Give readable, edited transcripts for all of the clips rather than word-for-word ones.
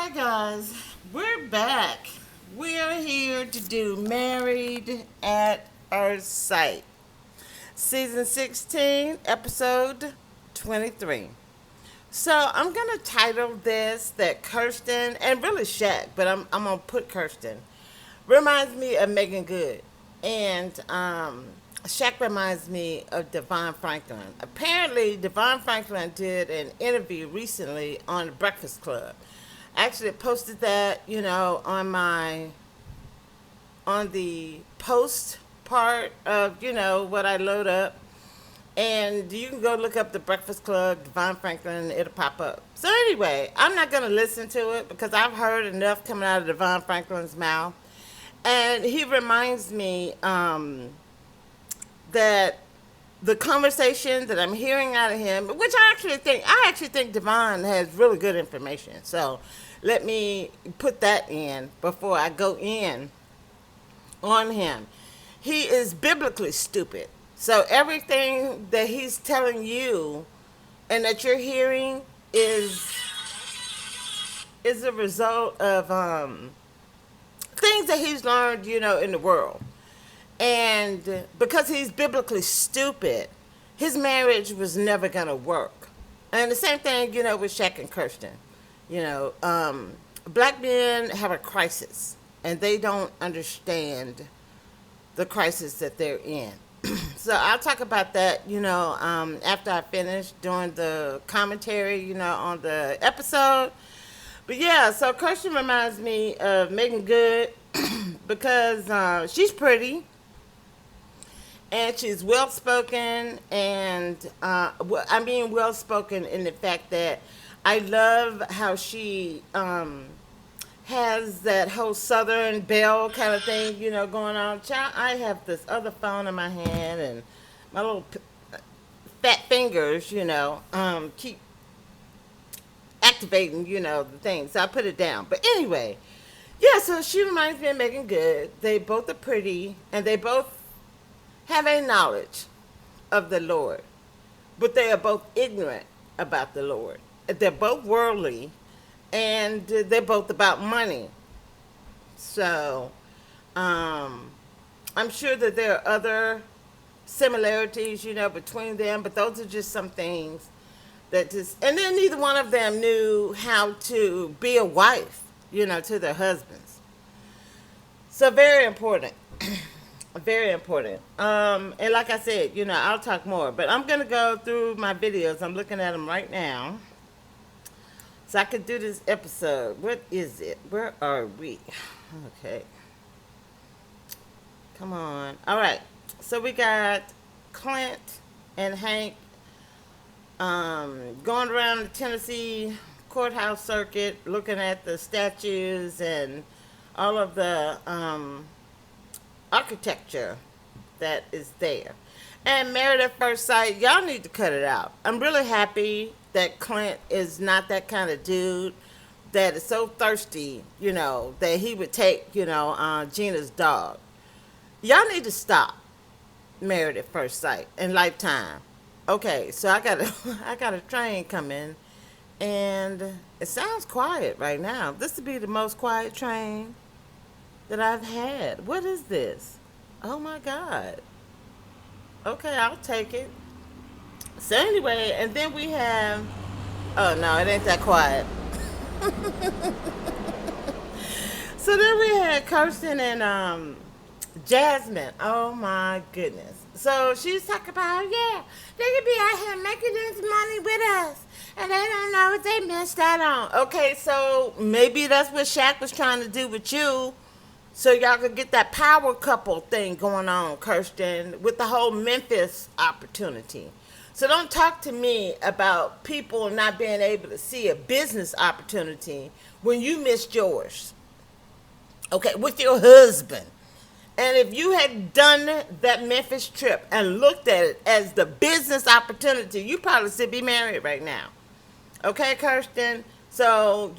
Hi guys, we're back. We're here to do Married at First Sight, Season 16, Episode 23. So I'm going to title this that Kirsten, and really Shaq, but I'm going to put Kirsten, reminds me of Meagan Good. And Shaq reminds me of Devon Franklin. Apparently, Devon Franklin did an interview recently on the Breakfast Club. I actually posted that, on the post part of, what I load up. And you can go look up the Breakfast Club, Devon Franklin, it'll pop up. So anyway, I'm not going to listen to it because I've heard enough coming out of Devon Franklin's mouth. And he reminds me that the conversation that I'm hearing out of him, which I actually think Devon has really good information. So let me put that in before I go in on him. He is biblically stupid. So everything that he's telling you and that you're hearing is a result of things that he's learned, in the world. And because he's biblically stupid, his marriage was never going to work. And the same thing, with Shaq and Kirsten. Black men have a crisis, and they don't understand the crisis that they're in. So I'll talk about that, after I finish doing the commentary, on the episode. But yeah, so Kirsten reminds me of Meagan Good because she's pretty and she's well spoken, and well spoken in the fact that I love how she has that whole Southern belle kind of thing, going on. Child, I have this other phone in my hand, and my little fat fingers, keep activating, the thing. So I put it down. But anyway, yeah, so she reminds me of Meagan Good. They both are pretty, and they both have a knowledge of the Lord, but they are both ignorant about the Lord. They're both worldly, and they're both about money. So I'm sure that there are other similarities, between them, but those are just some things that just, and then neither one of them knew how to be a wife, to their husbands. So very important. Very important. And like I said, I'll talk more, but I'm going to go through my videos. I'm looking at them right now. So I could do this episode. What is it? Where are we? Okay. Come on. All right. So we got Clint and Hank going around the Tennessee courthouse circuit, looking at the statues and all of the architecture that is there. And Married at First Sight, y'all need to cut it out. I'm really happy that Clint is not that kind of dude that is so thirsty, that he would take, Gina's dog. Y'all need to stop Married at First Sight and Lifetime. Okay, so I got a train coming, and it sounds quiet right now. This would be the most quiet train that I've had. What is this? Oh my God. Okay, I'll take it. So anyway, and then we have, oh no, it ain't that quiet. So then we had Kirsten and Jasmine. Oh my goodness. So she's talking about, yeah, they could be out here making this money with us, and they don't know what they missed out on. Okay, so maybe that's what Shaq was trying to do with you, so y'all could get that power couple thing going on, Kirsten, with the whole Memphis opportunity. So don't talk to me about people not being able to see a business opportunity when you missed yours. Okay, with your husband. And if you had done that Memphis trip and looked at it as the business opportunity, you probably should be married right now. Okay, Kirsten? So,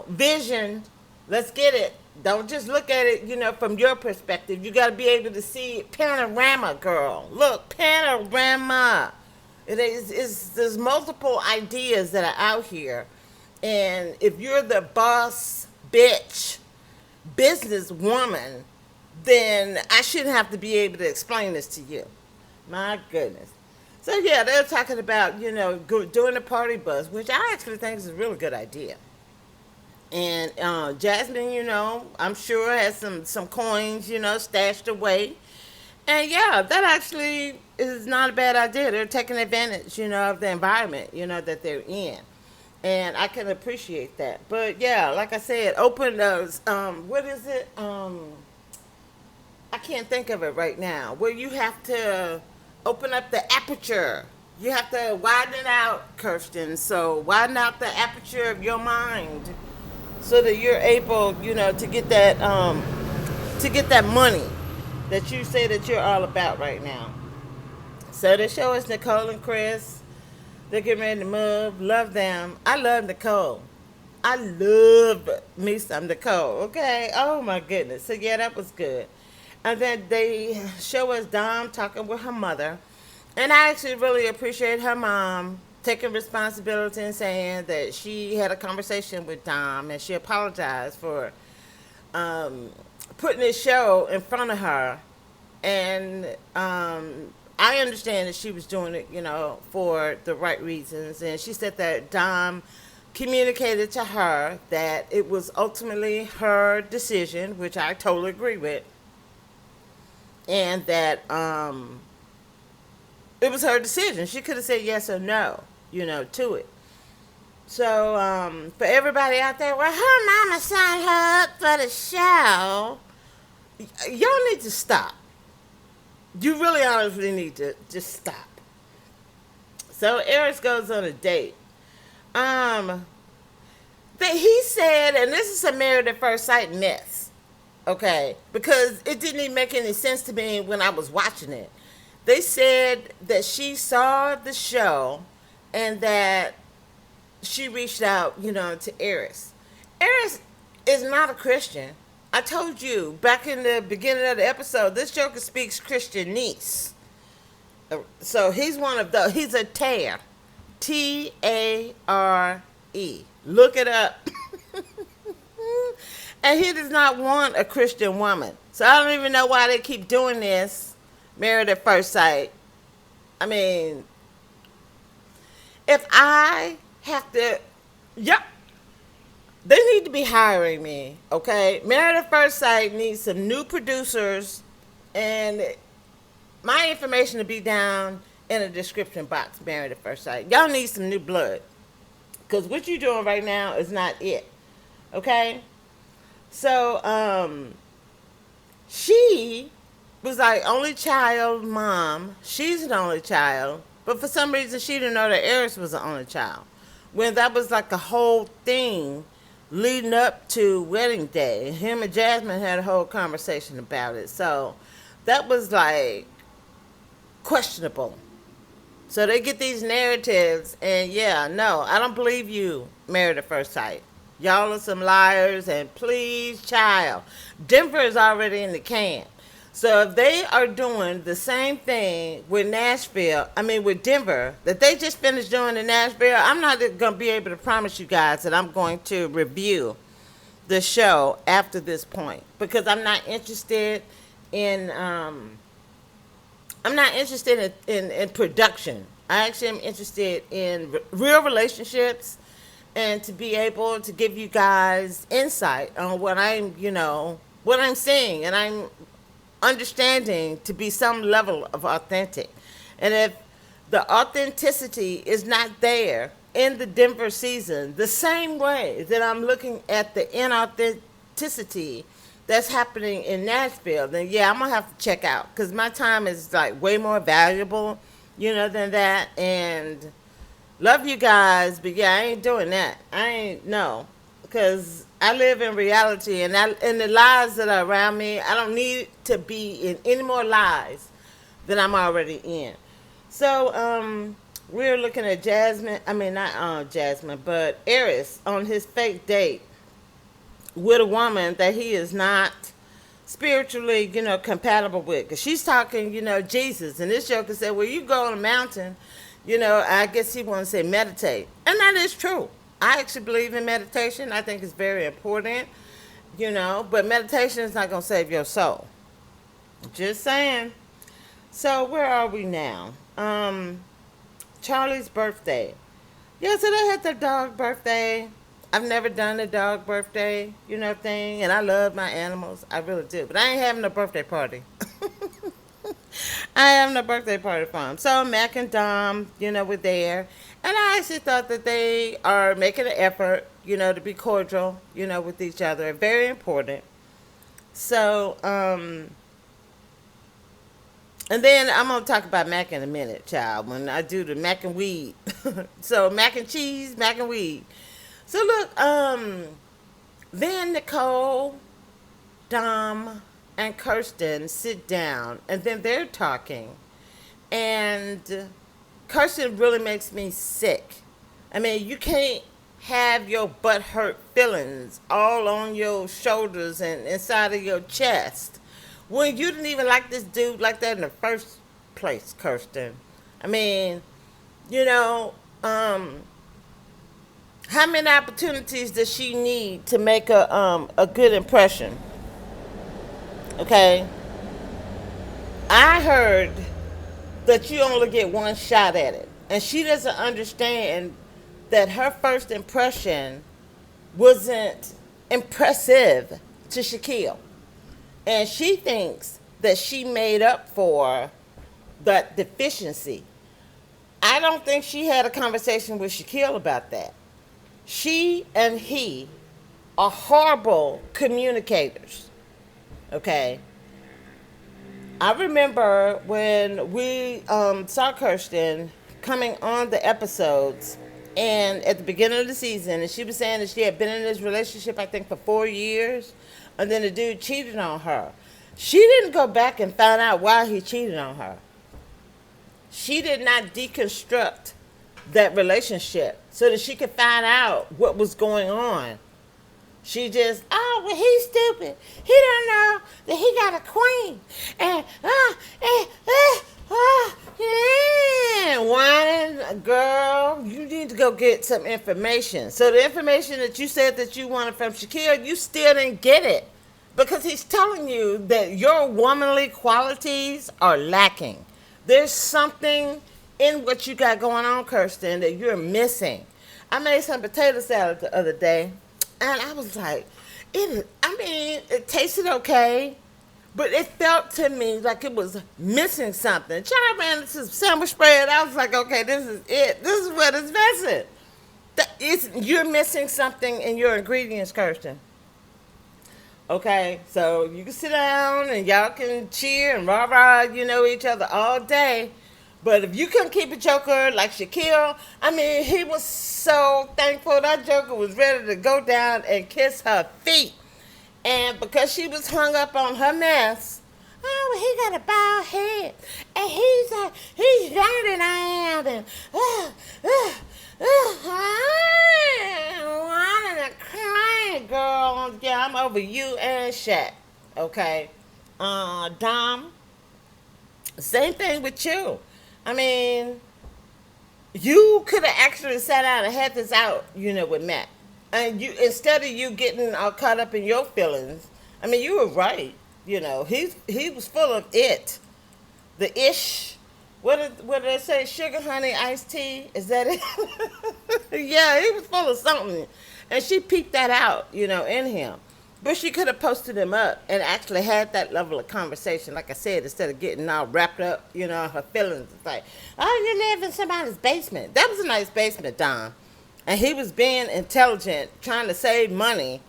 vision, let's get it. Don't just look at it, from your perspective. You got to be able to see panorama, girl. Look, panorama. There's multiple ideas that are out here And if you're the boss bitch businesswoman, then I shouldn't have to be able to explain this to you. My goodness. So yeah, they're talking about, doing the party bus, which I actually think is a really good idea. And Jasmine, I'm sure has some coins, stashed away. And yeah, that actually is not a bad idea. They're taking advantage, of the environment, that they're in. And I can appreciate that. But yeah, like I said, open those, what is it? I can't think of it right now. Where you have to open up the aperture. You have to widen it out, Kirsten. So widen out the aperture of your mind, so that you're able, to get that money that you say that you're all about right now. So the show is Nicole and Chris. They're getting ready to move. Love them. I love Nicole. I love me some Nicole. Okay. Oh my goodness. So yeah, that was good. And then they show us Dom talking with her mother. And I actually really appreciate her mom taking responsibility and saying that she had a conversation with Dom and she apologized for putting this show in front of her. And I understand that she was doing it, for the right reasons. And she said that Dom communicated to her that it was ultimately her decision, which I totally agree with. And that it was her decision. She could have said yes or no, to it. So for everybody out there, well, her mama signed her up for the show. Y'all need to stop. You really honestly need to just stop. So Eris goes on a date. That he said, and this is a married at first sight mess, okay? Because it didn't even make any sense to me when I was watching it. They said that she saw the show and that she reached out, to Eris. Eris is not a Christian. I told you back in the beginning of the episode, this joker speaks Christianese. So he's one of those. He's a Tare. Tare. Look it up. And he does not want a Christian woman. So I don't even know why they keep doing this. Married at first sight. I mean, if I have to, yep, they need to be hiring me, okay? Married at First Sight needs some new producers, and my information will be down in the description box, Married at First Sight. Y'all need some new blood, because what you're doing right now is not it, okay? So, she was like only child mom. She's an only child, but for some reason she didn't know that Eris was the only child. When that was like a whole thing leading up to wedding day. Him and Jasmine had a whole conversation about it. So that was like questionable. So they get these narratives, and yeah, no, I don't believe you, Married at First Sight. Y'all are some liars, and please, child, Denver is already in the can. So if they are doing the same thing with with Denver, that they just finished doing in Nashville, I'm not going to be able to promise you guys that I'm going to review the show after this point, because I'm not interested in in production. I actually am interested in real relationships, and to be able to give you guys insight on what I'm seeing, and I'm understanding to be some level of authentic. And if the authenticity is not there in the Denver season, the same way that I'm looking at the inauthenticity that's happening in Nashville, then yeah, I'm gonna have to check out, because my time is like way more valuable, than that. And love you guys, but yeah, I ain't doing that. Because I live in reality, and the lies that are around me, I don't need to be in any more lies than I'm already in. So we're looking at but Eris on his fake date with a woman that he is not spiritually, compatible with. Because she's talking, Jesus. And this joker said, well, you go on a mountain, I guess he wants to say meditate. And that is true. I actually believe in meditation. I think it's very important, but meditation is not going to save your soul. Just saying. So where are we now? Charlie's birthday. Yeah, so they had their dog birthday. I've never done a dog birthday, thing, and I love my animals. I really do. But I ain't having a birthday party. I am the birthday party for him. So Mac and Dom, were there. And I actually thought that they are making an effort, to be cordial, with each other. Very important. So, and then I'm going to talk about mac in a minute, child, when I do the mac and weed. So mac and cheese, mac and weed. So look, then Nicole, Dom, and Kirsten sit down, and then they're talking. And Kirsten really makes me sick. I mean, you can't have your butt hurt feelings all on your shoulders and inside of your chest when you didn't even like this dude like that in the first place, Kirsten. I mean, you know, how many opportunities does she need to make a good impression? Okay, I heard that you only get one shot at it, and she doesn't understand that her first impression wasn't impressive to Shaquille. And she thinks that she made up for that deficiency. I don't think she had a conversation with Shaquille about that. She and he are horrible communicators. Okay? I remember when we saw Kirsten coming on the episodes and at the beginning of the season, and she was saying that she had been in this relationship, I think, for 4 years, and then the dude cheated on her. She didn't go back and find out why he cheated on her. She did not deconstruct that relationship so that she could find out what was going on. She just, oh, well, he's stupid. He don't know that he got a queen. And, yeah, whining, girl, you need to go get some information. So the information that you said that you wanted from Shaquille, you still didn't get it. Because he's telling you that your womanly qualities are lacking. There's something in what you got going on, Kirsten, that you're missing. I made some potato salad the other day. And I was like, it tasted okay, but it felt to me like it was missing something. Child ran into some sandwich spread. I was like, okay, this is it. This is what it's missing. You're missing something in your ingredients, Kirsten. Okay, so you can sit down and y'all can cheer and rah-rah, each other all day. But if you couldn't keep a joker like Shaquille, I mean, he was so thankful that joker was ready to go down and kiss her feet. And because she was hung up on her mess, oh, well, he got a bald head. And he's younger than I am. And, wanting to cry, girl. Yeah, I'm over you and Shaq. Okay. Dom, same thing with you. I mean, you could have actually sat down and had this out, with Matt. And you, instead of you getting all caught up in your feelings, I mean, you were right. He was full of it. The ish. What did they say? Sugar, honey, iced tea? Is that it? Yeah, he was full of something. And she peeped that out, in him. But she could have posted him up and actually had that level of conversation, like I said, instead of getting all wrapped up, her feelings. It's like, oh, you live in somebody's basement. That was a nice basement, Don. And he was being intelligent, trying to save money,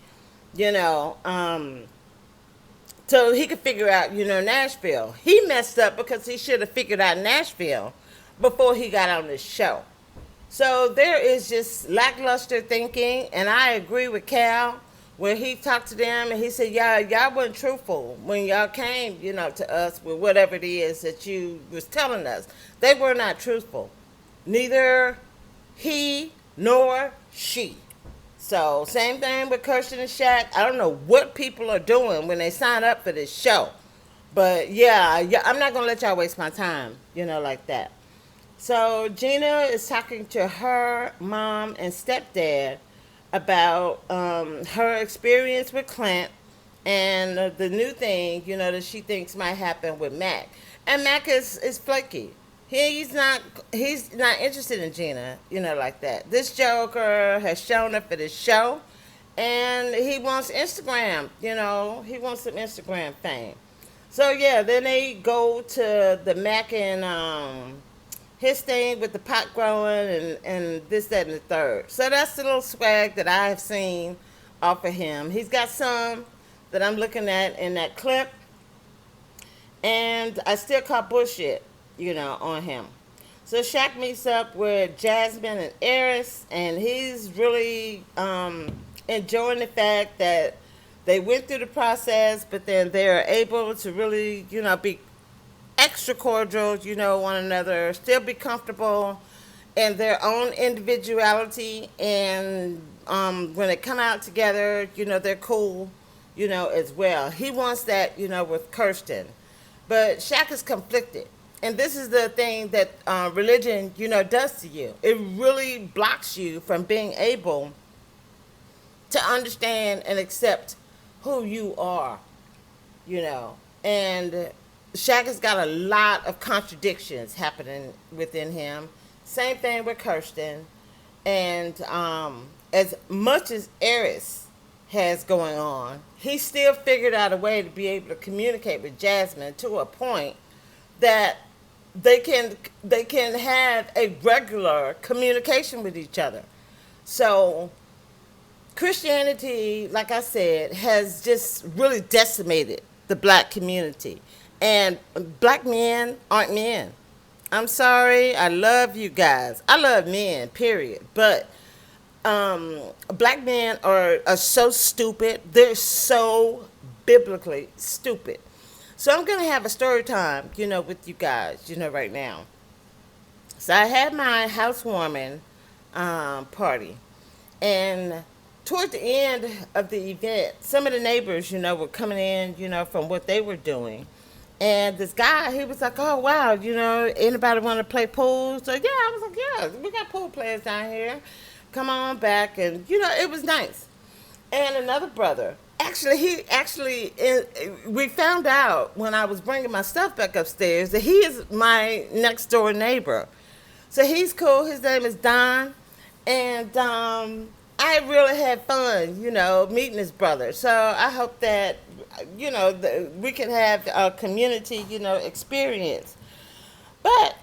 so he could figure out, Nashville. He messed up because he should have figured out Nashville before he got on this show. So there is just lackluster thinking, and I agree with Cal. When he talked to them and he said, y'all weren't truthful when y'all came, to us with whatever it is that you was telling us. They were not truthful. Neither he nor she. So same thing with Kirsten and Shaq. I don't know what people are doing when they sign up for this show. But yeah, I'm not going to let y'all waste my time, like that. So Gina is talking to her mom and stepdad about her experience with Clint and the new thing, that she thinks might happen with Mac. And Mac is flaky. He's not interested in Gina, like that. This Joker has shown up at his show, and he wants Instagram. He wants some Instagram fame. So yeah, then they go to the Mac and his thing with the pot growing and this, that, and the third. So that's the little swag that I have seen off of him. He's got some that I'm looking at in that clip, and I still call bullshit, on him. So Shaq meets up with Jasmine and Eris, and he's really enjoying the fact that they went through the process, but then they're able to really, be extra cordial, one another, still be comfortable in their own individuality, and when they come out together, they're cool, as well. He wants that, with Kirsten, but Shaq is conflicted. And this is the thing that religion, does to you. It really blocks you from being able to understand and accept who you are, And Shaq has got a lot of contradictions happening within him. Same thing with Kirsten. And as much as Eris has going on, he still figured out a way to be able to communicate with Jasmine to a point that they can have a regular communication with each other. So Christianity, like I said, has just really decimated the black community. And black men aren't men. I'm sorry. I love you guys. I love men, period. But black men are so stupid. They're so biblically stupid. So I'm going to have a story time, with you guys, right now. So I had my housewarming party. And toward the end of the event, some of the neighbors, were coming in, from what they were doing. And this guy, he was like, oh, wow, anybody want to play pool? So, yeah, I was like, yeah, we got pool players down here. Come on back. And, it was nice. And another brother, we found out when I was bringing my stuff back upstairs that he is my next door neighbor. So he's cool. His name is Don. And I really had fun, meeting his brother. So I hope that, we can have a community, experience. But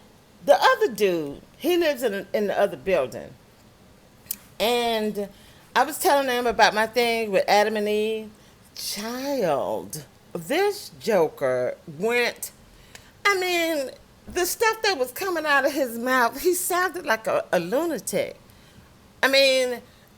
the other dude, he lives in the other building. And I was telling him about my thing with Adam and Eve. Child, this Joker went, the stuff that was coming out of his mouth, he sounded like a lunatic.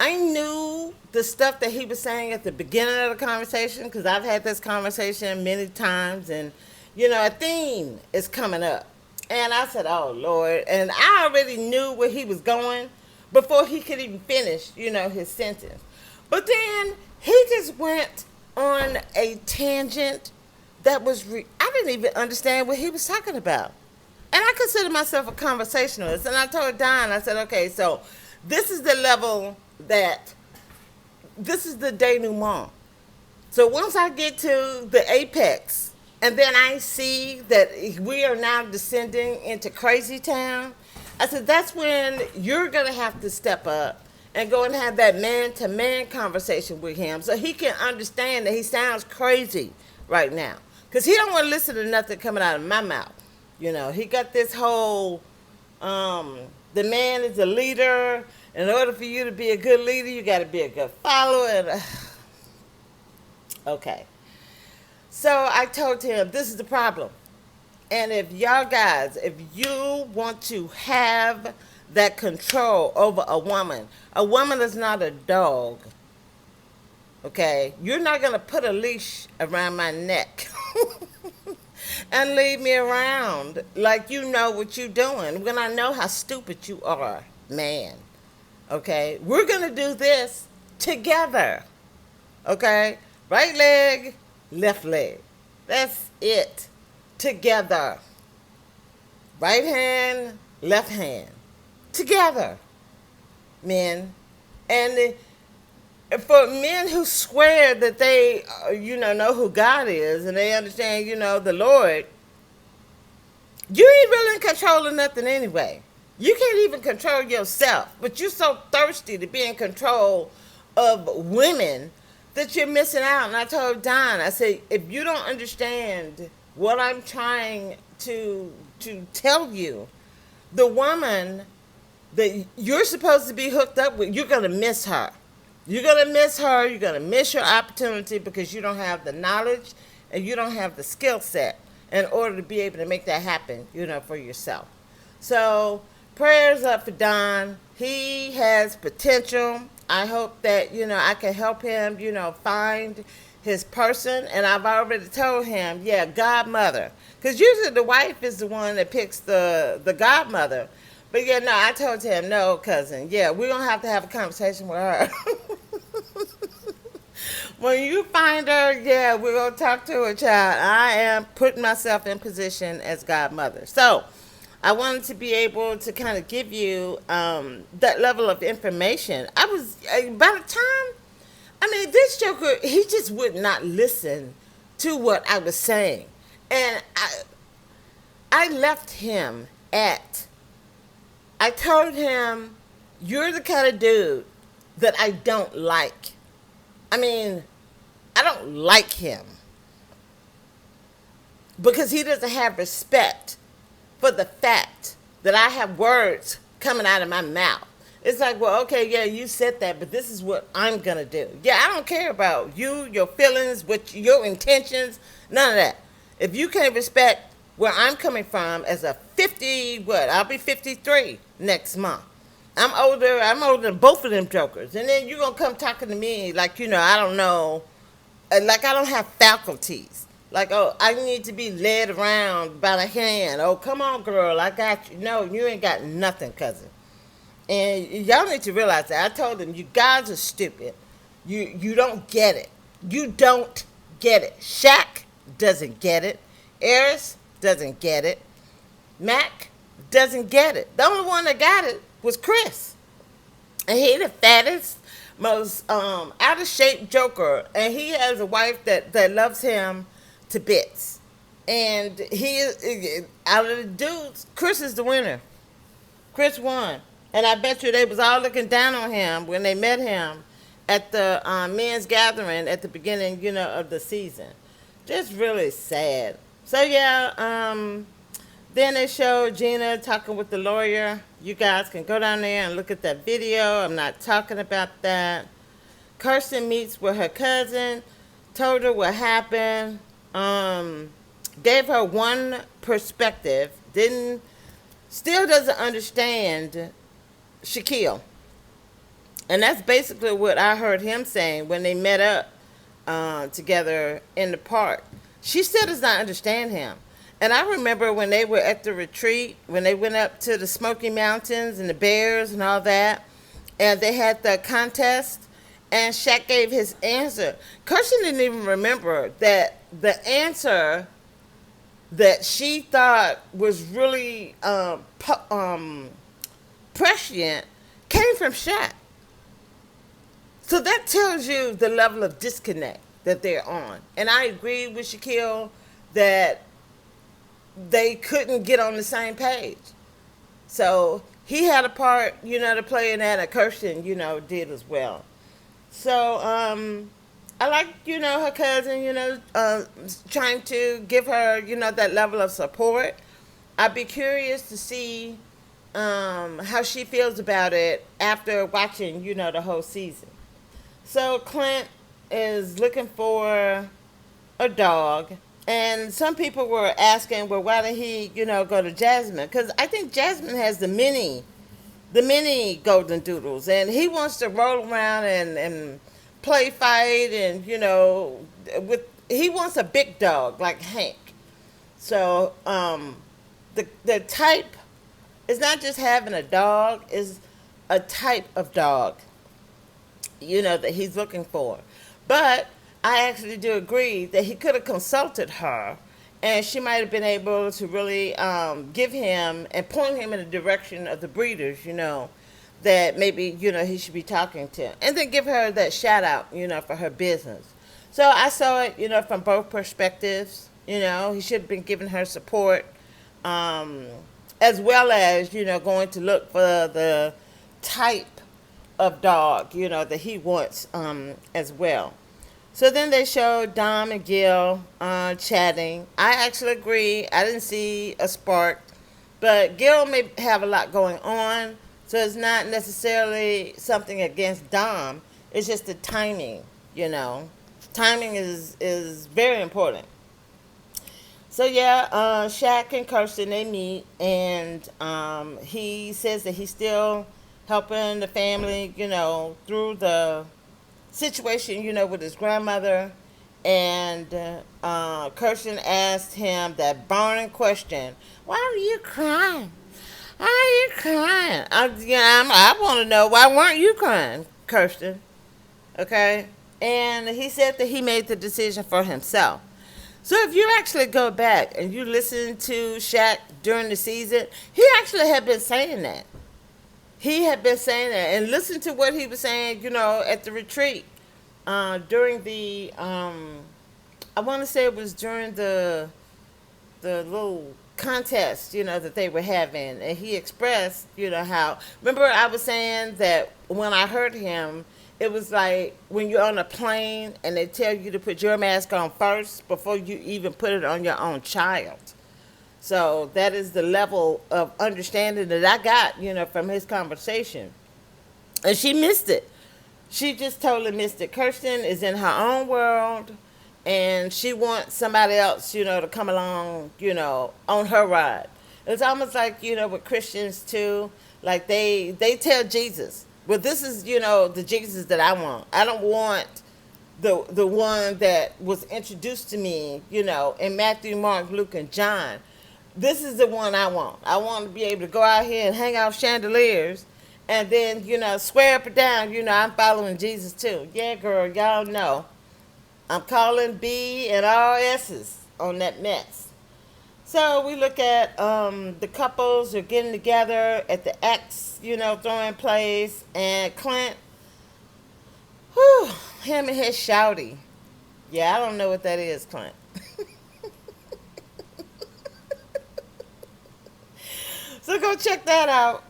I knew the stuff that he was saying at the beginning of the conversation, because I've had this conversation many times, and, a theme is coming up. And I said, oh, Lord. And I already knew where he was going before he could even finish, his sentence. But then he just went on a tangent that was, I didn't even understand what he was talking about. And I consider myself a conversationalist. And I told Don, I said, okay, so this is the level this is the denouement. So once I get to the apex, and then I see that we are now descending into crazy town, I said, that's when you're going to have to step up and go and have that man-to-man conversation with him so he can understand that he sounds crazy right now. Because he don't want to listen to nothing coming out of my mouth. He got this whole, the man is a leader. In order for you to be a good leader, you got to be a good follower. And, okay. So I told him, this is the problem. And if y'all guys, if you want to have that control over a woman is not a dog. Okay? You're not going to put a leash around my neck and leave me around like you know what you're doing when I know how stupid you are, man. Okay? We're going to do this together. Okay? Right leg, left leg. That's it. Together. Right hand, left hand. Together, men. And for men who swear that they, know who God is and they understand, the Lord, you ain't really in control of nothing anyway. You can't even control yourself, but you're so thirsty to be in control of women that you're missing out. And I told Don, I said, if you don't understand what I'm trying to tell you, the woman that you're supposed to be hooked up with, you're going to miss her. You're going to miss her. You're going to miss your opportunity because you don't have the knowledge and you don't have the skill set in order to be able to make that happen, for yourself. So prayers up for Don. He has potential. I hope that, I can help him, find his person. And I've already told him, godmother. Because usually the wife is the one that picks the godmother. But no, I told him, no, cousin. Yeah, we're going to have a conversation with her. When you find her, we're going to talk to her, child. I am putting myself in position as godmother. So I wanted to be able to kind of give you that level of information. By the time, this joker, he just would not listen to what I was saying. And I left him I told him, you're the kind of dude that I don't like. I don't like him because he doesn't have respect for the fact that I have words coming out of my mouth. It's like, well, okay, you said that, but this is what I'm going to do. Yeah, I don't care about you, your feelings, your intentions, none of that. If you can't respect where I'm coming from as a I'll be 53 next month. I'm older than both of them jokers. And then you're going to come talking to me like, I don't know, like I don't have faculties. Like, oh, I need to be led around by the hand. Oh, come on, girl, I got you. No, you ain't got nothing, cousin. And y'all need to realize that. I told them, you guys are stupid. You don't get it. You don't get it. Shaq doesn't get it. Eris doesn't get it. Mac doesn't get it. The only one that got it was Chris. And he the fattest, most out of shape joker. And he has a wife that loves him to bits. And he is, out of the dudes, Chris is the winner. Chris won. And I bet you they was all looking down on him when they met him at the men's gathering at the beginning, of the season. Just really sad. So, then they showed Gina talking with the lawyer. You guys can go down there and look at that video. I'm not talking about that. Kirsten meets with her cousin, told her what happened, gave her one perspective, still doesn't understand Shaquille. And that's basically what I heard him saying when they met up together in the park. She still does not understand him. And I remember when they were at the retreat, when they went up to the Smoky Mountains and the bears and all that, and they had the contest, and Shaq gave his answer. Kirsten didn't even remember that the answer that she thought was really prescient came from Shaq. So that tells you the level of disconnect that they're on. And I agree with Shaquille that they couldn't get on the same page. So he had a part, to play in that, and Kirsten, did as well. So I like, her cousin, trying to give her, that level of support. I'd be curious to see how she feels about it after watching, the whole season. So Clint is looking for a dog. And some people were asking, well, why did he, go to Jasmine? Because I think Jasmine has the mini golden doodles. And he wants to roll around and play fight and, he wants a big dog like Hank. So the type is not just having a dog, is a type of dog, that he's looking for. But I actually do agree that he could have consulted her and she might have been able to really give him and point him in the direction of the breeders, that maybe, he should be talking to. And then give her that shout out, for her business. So I saw it, from both perspectives. He should have been giving her support, as well as, going to look for the type of dog, that he wants as well. So then they showed Dom and Gil chatting. I actually agree. I didn't see a spark, but Gil may have a lot going on, so it's not necessarily something against Dom. It's just the timing, Timing is very important. So yeah, Shaq and Kirsten, they meet, and he says that he's still helping the family, through the situation, with his grandmother. And Kirsten asked him that burning question, why are you crying? Why are you crying? I want to know, why weren't you crying, Kirsten? Okay? And he said that he made the decision for himself. So if you actually go back and you listen to Shaq during the season, he actually had been saying that. He had been saying that. And listen to what he was saying, at the retreat. During the, I want to say it was during the little contest, that they were having. And he expressed, how, remember I was saying that when I heard him, it was like when you're on a plane and they tell you to put your mask on first before you even put it on your own child. So that is the level of understanding that I got, from his conversation. And she missed it. She just totally missed it. Kirsten is in her own world, and she wants somebody else, to come along, on her ride. It's almost like, with Christians too, like they tell Jesus, well, this is, the Jesus that I want. I don't want the one that was introduced to me, in Matthew, Mark, Luke, and John. This is the one I want. I want to be able to go out here and hang off chandeliers and then, swear up and down, I'm following Jesus too. Yeah, girl, y'all know. I'm calling B and all S's on that mess. So we look at the couples are getting together at the X, throwing place, and Clint, him and his shouty. Yeah, I don't know what that is, Clint. So go check that out.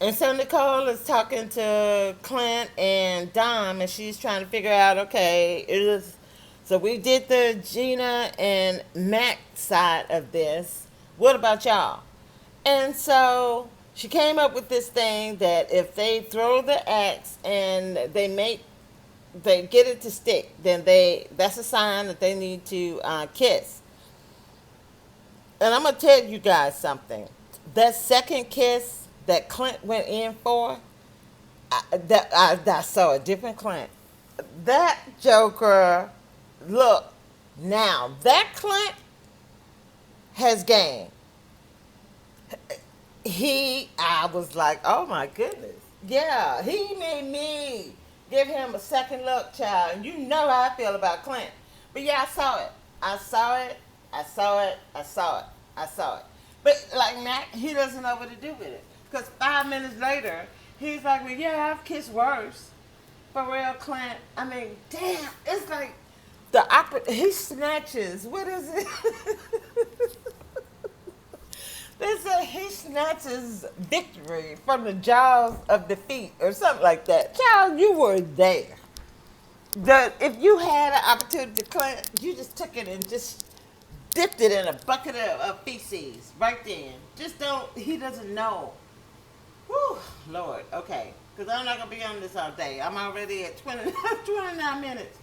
And so Nicole is talking to Clint and Dom, and she's trying to figure out, okay, so we did the Gina and Mac side of this. What about y'all? And so she came up with this thing that if they throw the axe and they get it to stick, then that's a sign that they need to kiss. And I'm gonna tell you guys something. That second kiss that Clint went in for, I saw a different Clint. That joker, look, now that Clint has game. I was like, oh my goodness. Yeah, he made me give him a second look, child. And you know how I feel about Clint. But yeah, I saw it. I saw it. I saw it. I saw it. I saw it. But like Mac, he doesn't know what to do with it. Because 5 minutes later, he's like, well, yeah, I've kissed worse. For real, Clint. I mean, damn, it's like he snatches. What is it? They say he snatches victory from the jaws of defeat or something like that. Child, you were there. If you had an opportunity to Clint, you just took it and just dipped it in a bucket of feces right then. He doesn't know. Whew, Lord, okay. Because I'm not going to be on this all day. I'm already at 29 minutes.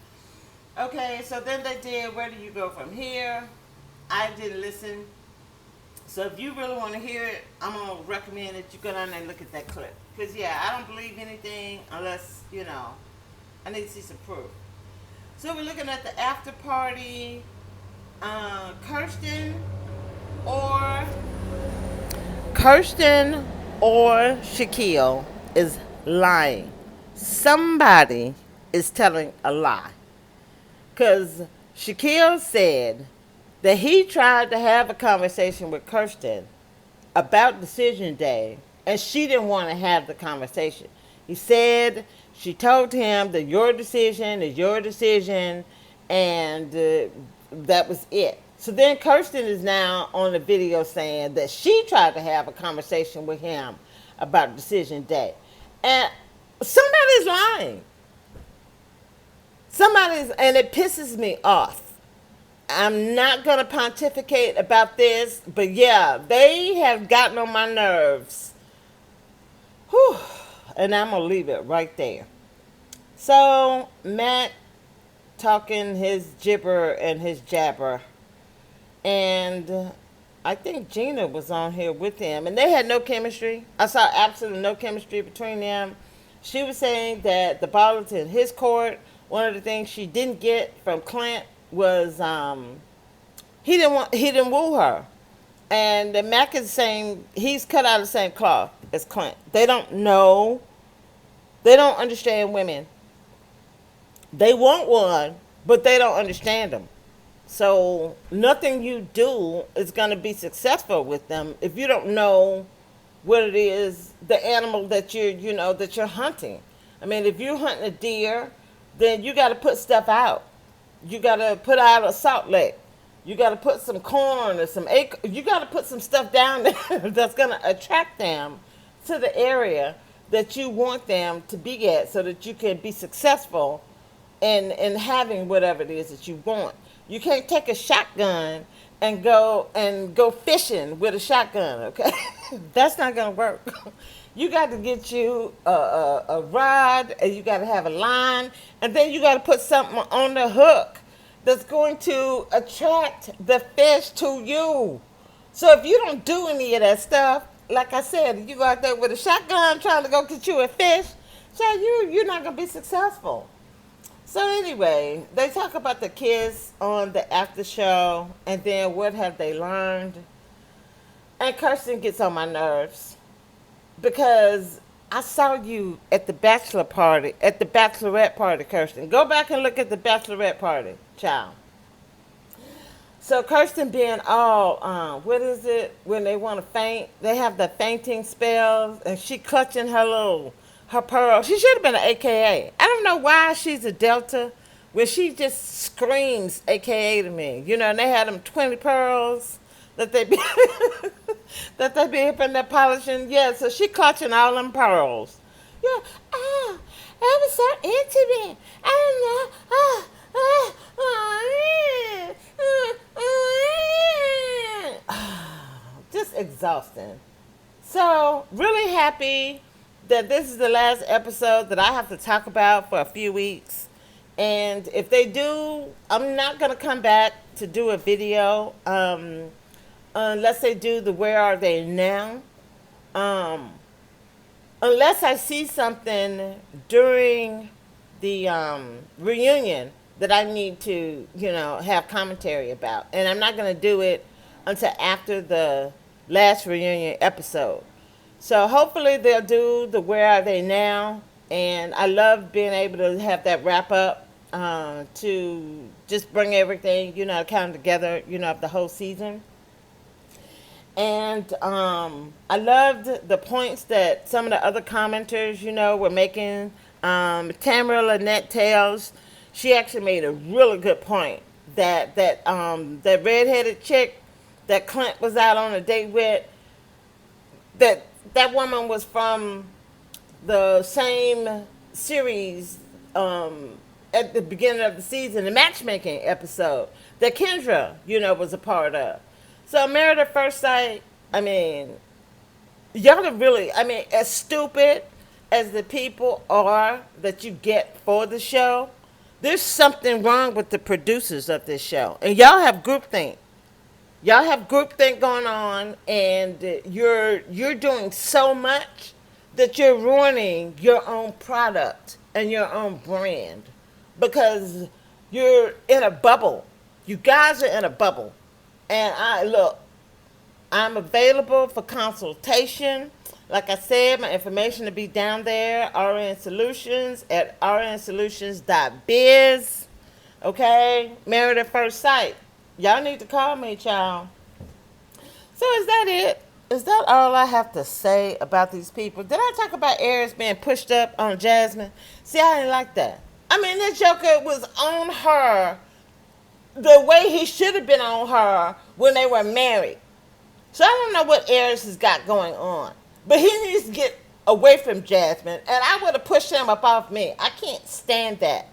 Okay, so then they did, where do you go from here? I didn't listen. So if you really want to hear it, I'm going to recommend that you go down there and look at that clip. Because, yeah, I don't believe anything unless, I need to see some proof. So we're looking at the after party. Kirsten or Shaquille is lying. Somebody is telling a lie. Because Shaquille said that he tried to have a conversation with Kirsten about decision day, and she didn't want to have the conversation. He said she told him that your decision is your decision, and that was it. So then Kirsten is now on the video saying that she tried to have a conversation with him about decision day. And somebody's lying. And it pisses me off. I'm not going to pontificate about this, but yeah, they have gotten on my nerves. Whew. And I'm going to leave it right there. So, Matt talking his gibber and his jabber. And I think Gina was on here with him. And they had no chemistry. I saw absolutely no chemistry between them. She was saying that the ball is in his court. One of the things she didn't get from Clint was he didn't woo her. And Mac is saying he's cut out of the same cloth as Clint. They don't know. They don't understand women. They want one, but they don't understand them. So nothing you do is going to be successful with them if you don't know what it is, the animal that you're hunting. I mean, if you're hunting a deer, then you got to put stuff out. You got to put out a salt lick. You got to put some corn or some acre. You got to put some stuff down there that's going to attract them to the area that you want them to be at, so that you can be successful in having whatever it is that you want. You can't take a shotgun and go fishing with a shotgun, okay? That's not gonna work. You got to get you a rod, and you got to have a line, and then you got to put something on the hook that's going to attract the fish to you. So if you don't do any of that stuff, like I said, you go out there with a shotgun trying to go get you a fish, so you're not gonna be successful. So anyway, they talk about the kids on the after show, and then what have they learned. And Kirsten gets on my nerves because I saw you at the bachelorette party, Kirsten. Go back and look at the bachelorette party, child. So Kirsten being all, what is it, when they want to faint? They have the fainting spells, and she clutching her pearl. She should have been an AKA. I don't know why she's a Delta when she just screams AKA to me. And they had them 20 pearls that they be that they be up in there polishing. Yeah, so she clutching all them pearls. Yeah, that was so intimate. I don't know. Just exhausting. So, really happy that this is the last episode that I have to talk about for a few weeks. And if they do, I'm not going to come back to do a video unless they do the Where Are They Now. Unless I see something during the reunion that I need to, have commentary about. And I'm not going to do it until after the last reunion episode. So hopefully they'll do the Where Are They Now, and I love being able to have that wrap up to just bring everything, kind of together, of the whole season. And I loved the points that some of the other commenters, were making. Tamara Lynette Tales, she actually made a really good point that redheaded chick that Clint was out on a date with, that woman was from the same series at the beginning of the season, the matchmaking episode that Kendra, was a part of. So Married at First Sight, y'all are really, as stupid as the people are that you get for the show, there's something wrong with the producers of this show. And y'all have groupthink. Y'all have groupthink going on, and you're doing so much that you're ruining your own product and your own brand because you're in a bubble. You guys are in a bubble. And I'm available for consultation. Like I said, my information will be down there, RN Solutions at rnsolutions.biz. Okay? Married at First Sight. Y'all need to call me, child. So is that it? Is that all I have to say about these people? Did I talk about Aries being pushed up on Jasmine? See, I didn't like that. I mean, that joker was on her the way he should have been on her when they were married. So I don't know what Aries has got going on. But he needs to get away from Jasmine. And I would have pushed him up off me. I can't stand that.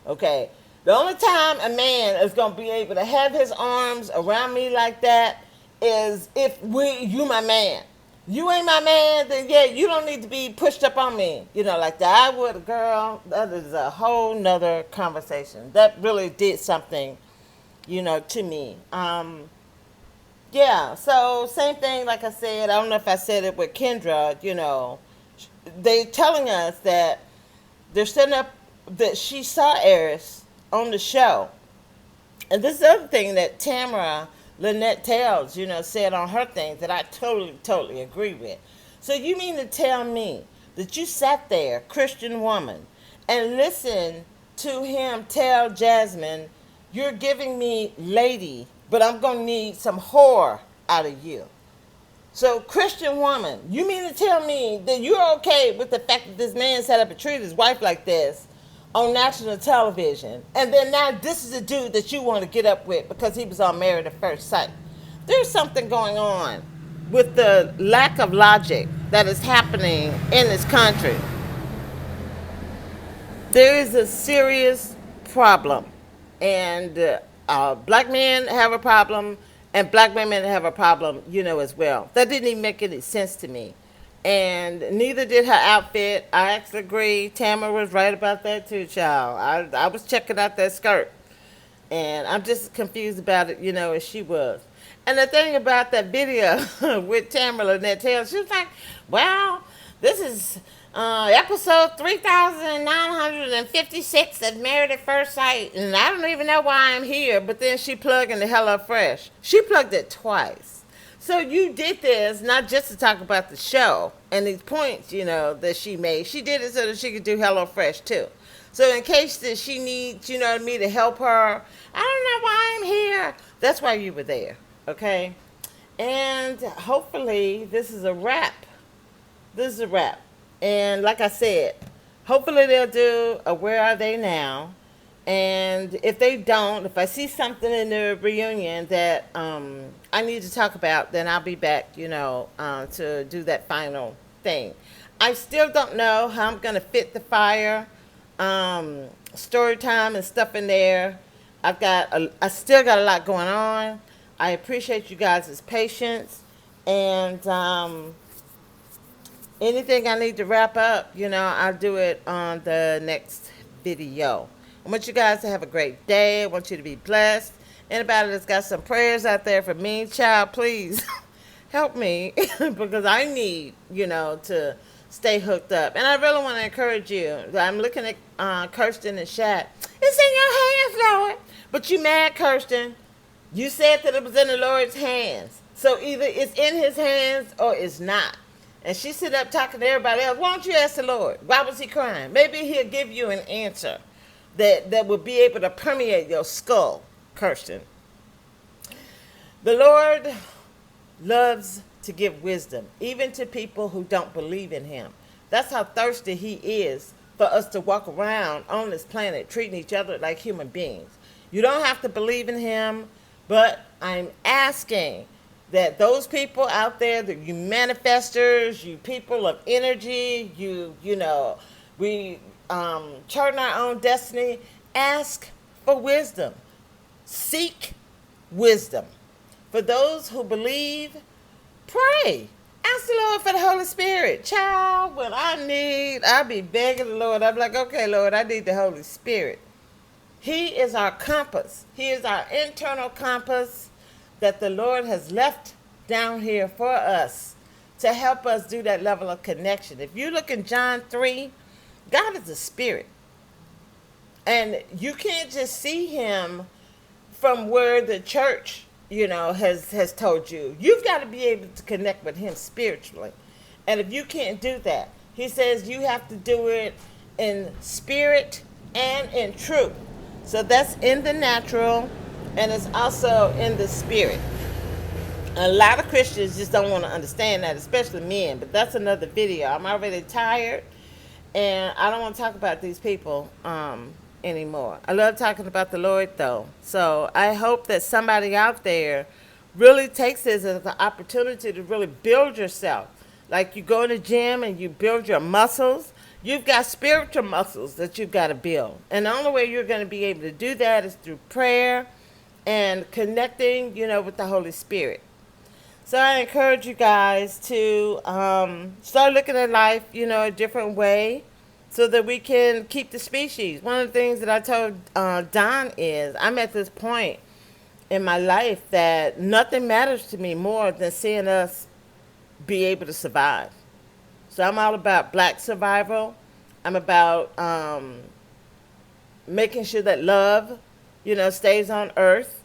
Okay? The only time a man is going to be able to have his arms around me like that is if you my man. You ain't my man, then yeah, you don't need to be pushed up on me. You know, like that. I would, girl, that is a whole nother conversation. That really did something, to me. Yeah, so same thing, like I said, I don't know if I said it with Kendra, they telling us that they're setting up that she saw Eris on the show. And this is the other thing that Tamara Lynette Tales, said on her thing that I totally agree with. So you mean to tell me that you sat there, Christian woman, and listened to him tell Jasmine, you're giving me lady, but I'm going to need some whore out of you. So, Christian woman, you mean to tell me that you're okay with the fact that this man set up and treated his wife like this on national television, and then now this is the dude that you want to get up with because he was on Married at First Sight? There's something going on with the lack of logic that is happening in this country. There is a serious problem, and black men have a problem, and black women have a problem, as well. That didn't even make any sense to me. And neither did her outfit. I actually agree. Tamara was right about that too, child. I was checking out that skirt. And I'm just confused about it, as she was. And the thing about that video with Tamara Lynette Taylor, she was like, well, this is episode 3,956 of Married at First Sight, and I don't even know why I'm here. But then she plugged in the Hello Fresh. She plugged it twice. So you did this not just to talk about the show and these points, that she made. She did it so that she could do Hello Fresh too. So in case that she needs, me to help her, I don't know why I'm here. That's why you were there, okay? And hopefully this is a wrap. This is a wrap. And like I said, hopefully they'll do a Where Are They Now? And if they don't, if I see something in the reunion that I need to talk about, then I'll be back, to do that final thing. I still don't know how I'm going to fit the fire, story time and stuff in there. I still got a lot going on. I appreciate you guys' patience. And anything I need to wrap up, I'll do it on the next video. I want you guys to have a great day. I want you to be blessed. Anybody that's got some prayers out there for me, child, please help me because I need, to stay hooked up. And I really want to encourage you. I'm looking at Kirsten and Shat. It's in your hands, Lord. But you mad, Kirsten. You said that it was in the Lord's hands. So either it's in his hands or it's not. And she sit up talking to everybody else. Why don't you ask the Lord? Why was he crying? Maybe he'll give you an answer that will be able to permeate your skull, Kirsten. The Lord loves to give wisdom, even to people who don't believe in him. That's how thirsty he is for us to walk around on this planet treating each other like human beings. You don't have to believe in him, but I'm asking that those people out there, that you manifestors, you people of energy, we charting our own destiny, ask for wisdom. Seek wisdom. For those who believe, pray. Ask the Lord for the Holy Spirit. Child, when I'll be begging the Lord. I'll be like, okay, Lord, I need the Holy Spirit. He is our compass. He is our internal compass that the Lord has left down here for us to help us do that level of connection. If you look in John 3, God is a spirit. And you can't just see him from where the church, has told you. You've got to be able to connect with him spiritually. And if you can't do that, he says you have to do it in spirit and in truth. So that's in the natural and it's also in the spirit. A lot of Christians just don't want to understand that, especially men. But that's another video. I'm already tired, and I don't want to talk about these people anymore. I love talking about the Lord, though. So I hope that somebody out there really takes this as an opportunity to really build yourself. Like you go in the gym and you build your muscles. You've got spiritual muscles that you've got to build. And the only way you're going to be able to do that is through prayer and connecting, with the Holy Spirit. So I encourage you guys to start looking at life, a different way so that we can keep the species. One of the things that I told Don is I'm at this point in my life that nothing matters to me more than seeing us be able to survive. So I'm all about black survival. I'm about making sure that love, stays on earth,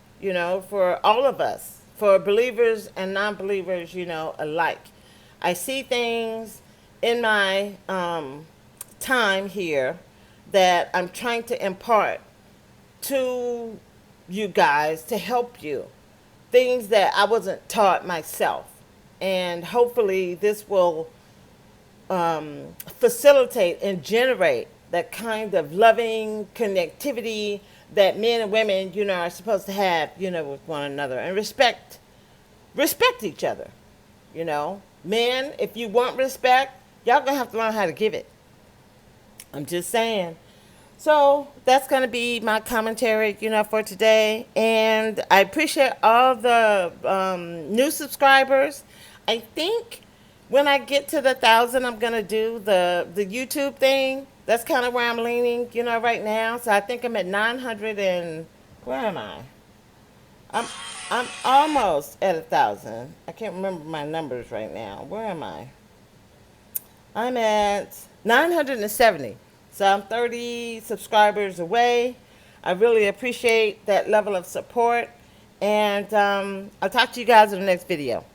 for all of us, for believers and non-believers, alike. I see things in my time here that I'm trying to impart to you guys to help you. Things that I wasn't taught myself. And hopefully this will facilitate and generate that kind of loving connectivity that men and women, are supposed to have, with one another, and respect each other. Men, if you want respect, y'all gonna have to learn how to give it. I'm just saying. So that's gonna be my commentary, for today. And I appreciate all the new subscribers. I think when I get to the 1,000, I'm gonna do the YouTube thing. That's kind of where I'm leaning, right now. So I think I'm at 900 and where am I? I'm almost at 1,000. I can't remember my numbers right now. Where am I? I'm at 970. So I'm 30 subscribers away. I really appreciate that level of support. And I'll talk to you guys in the next video.